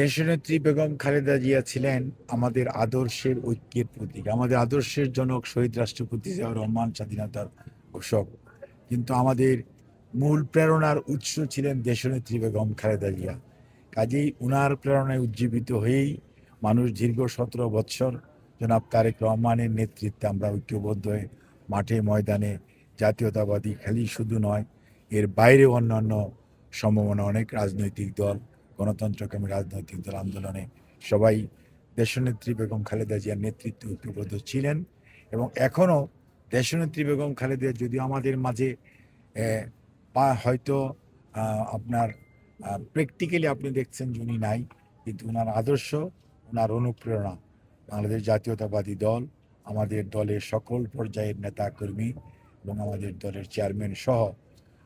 দেশনেত্রী বেগম খালেদা জিয়া ছিলেন আমাদের আদর্শের ঐক্যের প্রতীক, আমাদের আদর্শের জনক শহীদ রাষ্ট্রপতি জিয়াউর রহমান স্বাধীনতার ঘোষক। কিন্তু আমাদের মূল প্রেরণার উৎস ছিলেন দেশনেত্রী বেগম খালেদা জিয়া। কাজেই উনার প্রেরণায় উজ্জীবিত হয়েই মানুষ দীর্ঘ 17 বৎসর জনাব তারেক রহমানের নেতৃত্বে আমরা ঐক্যবদ্ধ হয়ে মাঠে ময়দানে জাতীয়তাবাদী খালি শুধু নয়, এর বাইরে অন্যান্য সমমনা অনেক রাজনৈতিক দল, গণতন্ত্রকামী রাজনৈতিক দল আন্দোলনে সবাই দেশনেত্রী বেগম খালেদা জিয়ার নেতৃত্বে ঐক্যবদ্ধ ছিলেন। এবং এখনও দেশনেত্রী বেগম খালেদা যদিও আমাদের মাঝে হয়তো আপনার প্র্যাকটিক্যালি আপনি দেখছেন যে উনি নাই, কিন্তু ওনার আদর্শ, ওনার অনুপ্রেরণা বাংলাদেশ জাতীয়তাবাদী দল, আমাদের দলের সকল পর্যায়ের নেতাকর্মী এবং আমাদের দলের চেয়ারম্যান সহ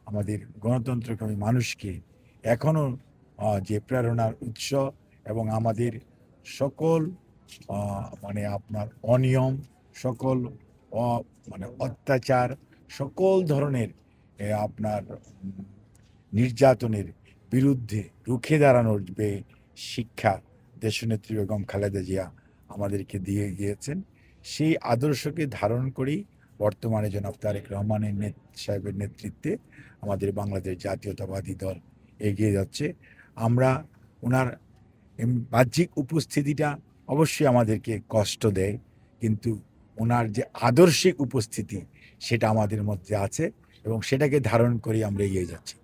আমাদের গণতন্ত্রকামী মানুষকে এখনও যে প্রেরণার উৎস এবং আমাদের সকল মানে আপনার অনিয়ম, সকল মানে অত্যাচার, সকল ধরনের আপনার নির্যাতনের বিরুদ্ধে রুখে দাঁড়ানোর যে শিক্ষা দেশনেত্রী বেগম খালেদা জিয়া আমাদেরকে দিয়ে গিয়েছেন, সেই আদর্শকে ধারণ করেই বর্তমানে জনাব তারেক রহমানের সাহেবের নেতৃত্বে আমাদের বাংলাদেশ জাতীয়তাবাদী দল এগিয়ে যাচ্ছে। আমরা ওনার বাহ্যিক উপস্থিতিটা অবশ্যই আমাদেরকে কষ্ট দেয়, কিন্তু ওনার যে আদর্শিক উপস্থিতি সেটা আমাদের মধ্যে আছে এবং সেটাকে ধারণ করেই আমরা এগিয়ে যাচ্ছি।